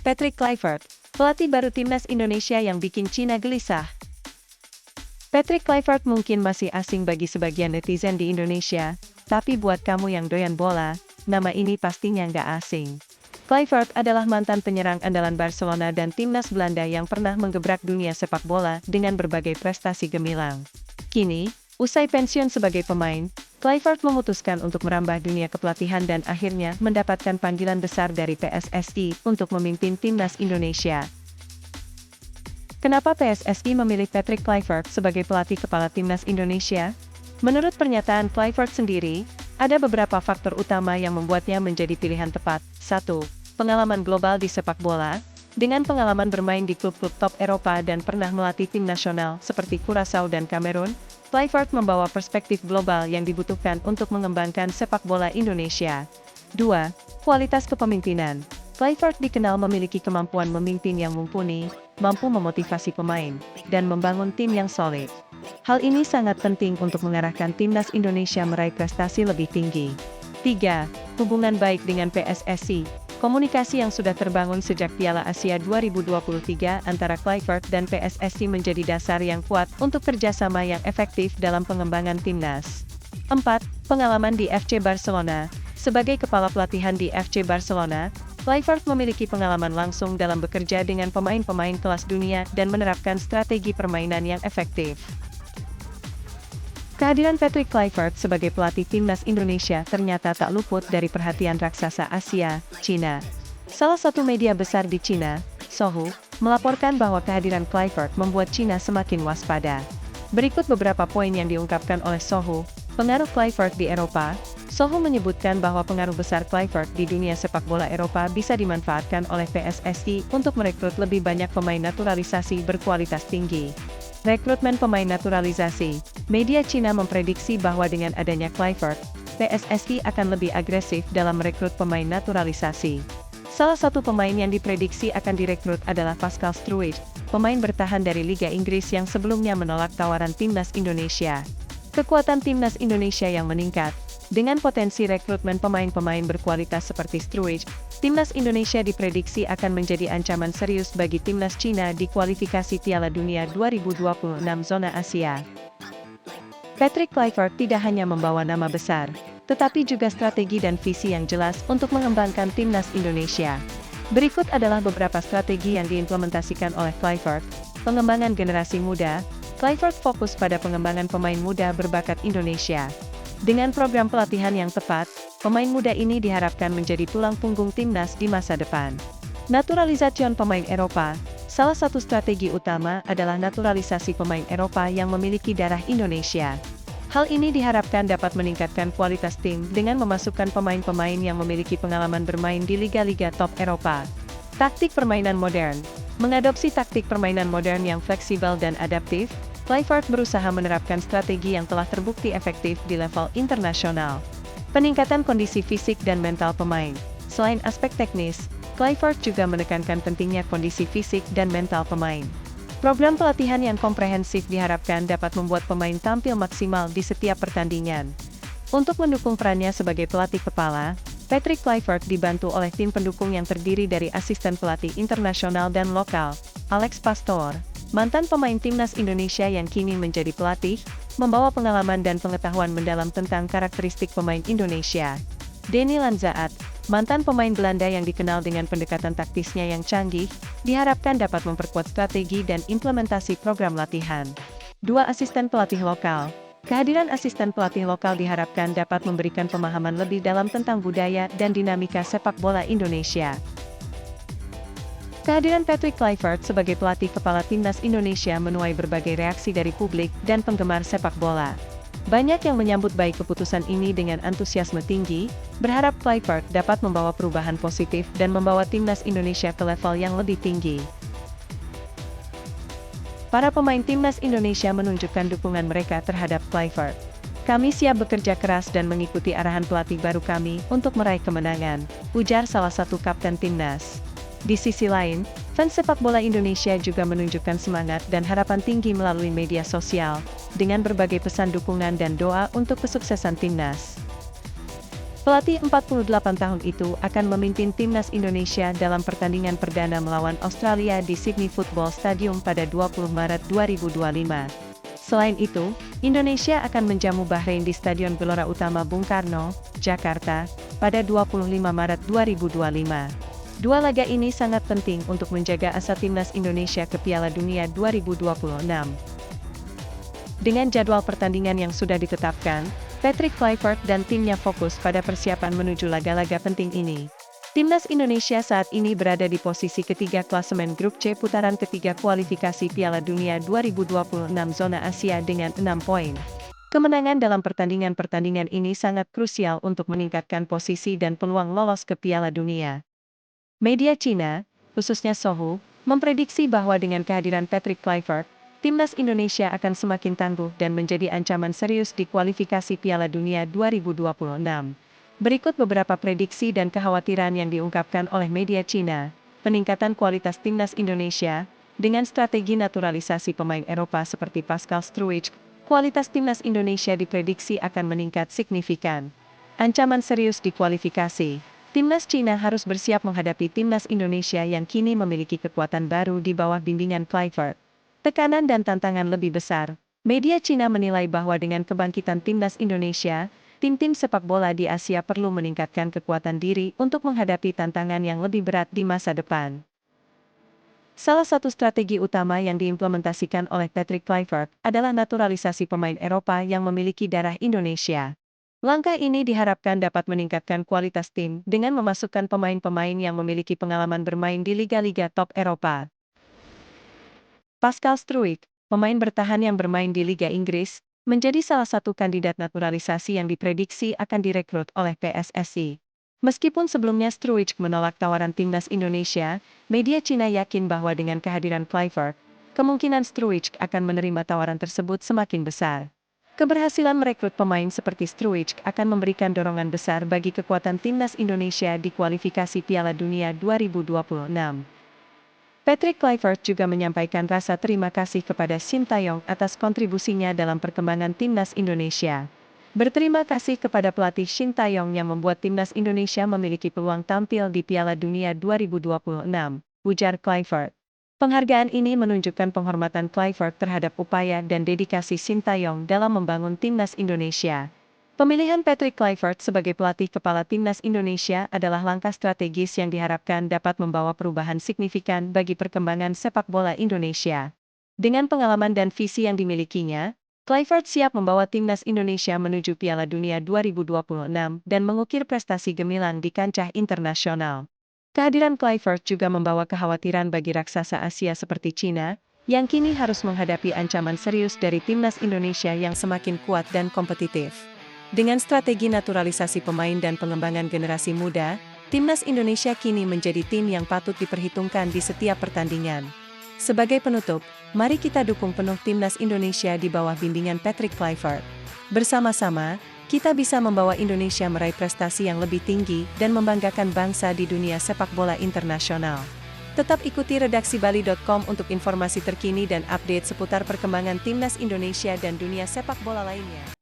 Patrick Kluivert, pelatih baru timnas Indonesia yang bikin Cina gelisah. Patrick Kluivert mungkin masih asing bagi sebagian netizen di Indonesia, tapi buat kamu yang doyan bola, nama ini pastinya nggak asing. Kluivert adalah mantan penyerang andalan Barcelona dan timnas Belanda yang pernah menggebrak dunia sepak bola dengan berbagai prestasi gemilang. Kini, usai pensiun sebagai pemain, Kluivert memutuskan untuk merambah dunia kepelatihan dan akhirnya mendapatkan panggilan besar dari PSSI untuk memimpin timnas Indonesia. Kenapa PSSI memilih Patrick Kluivert sebagai pelatih kepala timnas Indonesia? Menurut pernyataan Kluivert sendiri, ada beberapa faktor utama yang membuatnya menjadi pilihan tepat. 1. Pengalaman global di sepak bola. Dengan pengalaman bermain di klub-klub top Eropa dan pernah melatih tim nasional seperti Curaçao dan Kamerun, Kluivert membawa perspektif global yang dibutuhkan untuk mengembangkan sepak bola Indonesia. 2. Kualitas kepemimpinan. Kluivert dikenal memiliki kemampuan memimpin yang mumpuni, mampu memotivasi pemain, dan membangun tim yang solid. Hal ini sangat penting untuk mengarahkan timnas Indonesia meraih prestasi lebih tinggi. 3. Hubungan baik dengan PSSI. Komunikasi yang sudah terbangun sejak Piala Asia 2023 antara Kluivert dan PSSI menjadi dasar yang kuat untuk kerjasama yang efektif dalam pengembangan timnas. 4. Pengalaman di FC Barcelona. Sebagai kepala pelatihan di FC Barcelona, Kluivert memiliki pengalaman langsung dalam bekerja dengan pemain-pemain kelas dunia dan menerapkan strategi permainan yang efektif. Kehadiran Patrick Kluivert sebagai pelatih timnas Indonesia ternyata tak luput dari perhatian raksasa Asia, Cina. Salah satu media besar di Cina, Sohu, melaporkan bahwa kehadiran Kluivert membuat Cina semakin waspada. Berikut beberapa poin yang diungkapkan oleh Sohu. Pengaruh Kluivert di Eropa. Sohu menyebutkan bahwa pengaruh besar Kluivert di dunia sepak bola Eropa bisa dimanfaatkan oleh PSSI untuk merekrut lebih banyak pemain naturalisasi berkualitas tinggi. Rekrutmen pemain naturalisasi. Media Cina memprediksi bahwa dengan adanya Kluivert, PSSI akan lebih agresif dalam merekrut pemain naturalisasi. Salah satu pemain yang diprediksi akan direkrut adalah Pascal Struijk, pemain bertahan dari Liga Inggris yang sebelumnya menolak tawaran timnas Indonesia. Kekuatan timnas Indonesia yang meningkat. Dengan potensi rekrutmen pemain-pemain berkualitas seperti Struijk, timnas Indonesia diprediksi akan menjadi ancaman serius bagi timnas Cina di kualifikasi Piala Dunia 2026 zona Asia. Patrick Kluivert tidak hanya membawa nama besar, tetapi juga strategi dan visi yang jelas untuk mengembangkan timnas Indonesia. Berikut adalah beberapa strategi yang diimplementasikan oleh Kluivert. Pengembangan generasi muda. Kluivert fokus pada pengembangan pemain muda berbakat Indonesia. Dengan program pelatihan yang tepat, pemain muda ini diharapkan menjadi tulang punggung timnas di masa depan. Naturalisasi pemain Eropa. Salah satu strategi utama adalah naturalisasi pemain Eropa yang memiliki darah Indonesia. Hal ini diharapkan dapat meningkatkan kualitas tim dengan memasukkan pemain-pemain yang memiliki pengalaman bermain di liga-liga top Eropa. Taktik permainan modern. Mengadopsi taktik permainan modern yang fleksibel dan adaptif, Kluivert berusaha menerapkan strategi yang telah terbukti efektif di level internasional. Peningkatan kondisi fisik dan mental pemain. Selain aspek teknis, Kluivert juga menekankan pentingnya kondisi fisik dan mental pemain. Program pelatihan yang komprehensif diharapkan dapat membuat pemain tampil maksimal di setiap pertandingan. Untuk mendukung perannya sebagai pelatih kepala, Patrick Kluivert dibantu oleh tim pendukung yang terdiri dari asisten pelatih internasional dan lokal, Alex Pastor, mantan pemain timnas Indonesia yang kini menjadi pelatih, membawa pengalaman dan pengetahuan mendalam tentang karakteristik pemain Indonesia. Denny Lanzaat, mantan pemain Belanda yang dikenal dengan pendekatan taktisnya yang canggih, diharapkan dapat memperkuat strategi dan implementasi program latihan. 2 asisten pelatih lokal. Kehadiran asisten pelatih lokal diharapkan dapat memberikan pemahaman lebih dalam tentang budaya dan dinamika sepak bola Indonesia. Kehadiran Patrick Kluivert sebagai pelatih kepala timnas Indonesia menuai berbagai reaksi dari publik dan penggemar sepak bola. Banyak yang menyambut baik keputusan ini dengan antusiasme tinggi, berharap Kluivert dapat membawa perubahan positif dan membawa timnas Indonesia ke level yang lebih tinggi. Para pemain timnas Indonesia menunjukkan dukungan mereka terhadap Kluivert. Kami siap bekerja keras dan mengikuti arahan pelatih baru kami untuk meraih kemenangan, ujar salah satu kapten timnas. Di sisi lain, fans sepak bola Indonesia juga menunjukkan semangat dan harapan tinggi melalui media sosial, dengan berbagai pesan dukungan dan doa untuk kesuksesan timnas. Pelatih 48 tahun itu akan memimpin timnas Indonesia dalam pertandingan perdana melawan Australia di Sydney Football Stadium pada 20 Maret 2025. Selain itu, Indonesia akan menjamu Bahrain di Stadion Gelora Utama Bung Karno, Jakarta, pada 25 Maret 2025. Dua laga ini sangat penting untuk menjaga asa timnas Indonesia ke Piala Dunia 2026. Dengan jadwal pertandingan yang sudah ditetapkan, Patrick Kluivert dan timnya fokus pada persiapan menuju laga-laga penting ini. Timnas Indonesia saat ini berada di posisi ketiga klasemen Grup C putaran ketiga kualifikasi Piala Dunia 2026 zona Asia dengan 6 poin. Kemenangan dalam pertandingan-pertandingan ini sangat krusial untuk meningkatkan posisi dan peluang lolos ke Piala Dunia. Media Cina, khususnya Sohu, memprediksi bahwa dengan kehadiran Patrick Kluivert, timnas Indonesia akan semakin tangguh dan menjadi ancaman serius di kualifikasi Piala Dunia 2026. Berikut beberapa prediksi dan kekhawatiran yang diungkapkan oleh media Cina. Peningkatan kualitas timnas Indonesia, dengan strategi naturalisasi pemain Eropa seperti Pascal Struijk, kualitas timnas Indonesia diprediksi akan meningkat signifikan. Ancaman serius di kualifikasi. Timnas Cina harus bersiap menghadapi timnas Indonesia yang kini memiliki kekuatan baru di bawah bimbingan Kluivert. Tekanan dan tantangan lebih besar. Media Cina menilai bahwa dengan kebangkitan timnas Indonesia, tim-tim sepak bola di Asia perlu meningkatkan kekuatan diri untuk menghadapi tantangan yang lebih berat di masa depan. Salah satu strategi utama yang diimplementasikan oleh Patrick Kluivert adalah naturalisasi pemain Eropa yang memiliki darah Indonesia. Langkah ini diharapkan dapat meningkatkan kualitas tim dengan memasukkan pemain-pemain yang memiliki pengalaman bermain di liga-liga top Eropa. Pascal Struijk, pemain bertahan yang bermain di Liga Inggris, menjadi salah satu kandidat naturalisasi yang diprediksi akan direkrut oleh PSSI. Meskipun sebelumnya Struijk menolak tawaran timnas Indonesia, media Cina yakin bahwa dengan kehadiran Kluivert, kemungkinan Struijk akan menerima tawaran tersebut semakin besar. Keberhasilan merekrut pemain seperti Struijk akan memberikan dorongan besar bagi kekuatan timnas Indonesia di kualifikasi Piala Dunia 2026. Patrick Kluivert juga menyampaikan rasa terima kasih kepada Sintayong atas kontribusinya dalam perkembangan timnas Indonesia. Berterima kasih kepada pelatih Sintayong yang membuat timnas Indonesia memiliki peluang tampil di Piala Dunia 2026, ujar Kluivert. Penghargaan ini menunjukkan penghormatan Kluivert terhadap upaya dan dedikasi Sintayong dalam membangun timnas Indonesia. Pemilihan Patrick Kluivert sebagai pelatih kepala timnas Indonesia adalah langkah strategis yang diharapkan dapat membawa perubahan signifikan bagi perkembangan sepak bola Indonesia. Dengan pengalaman dan visi yang dimilikinya, Kluivert siap membawa timnas Indonesia menuju Piala Dunia 2026 dan mengukir prestasi gemilang di kancah internasional. Kehadiran Kluivert juga membawa kekhawatiran bagi raksasa Asia seperti Cina, yang kini harus menghadapi ancaman serius dari timnas Indonesia yang semakin kuat dan kompetitif. Dengan strategi naturalisasi pemain dan pengembangan generasi muda, timnas Indonesia kini menjadi tim yang patut diperhitungkan di setiap pertandingan. Sebagai penutup, mari kita dukung penuh timnas Indonesia di bawah bimbingan Patrick Kluivert. Bersama-sama, kita bisa membawa Indonesia meraih prestasi yang lebih tinggi dan membanggakan bangsa di dunia sepak bola internasional. Tetap ikuti redaksi Bali.com untuk informasi terkini dan update seputar perkembangan timnas Indonesia dan dunia sepak bola lainnya.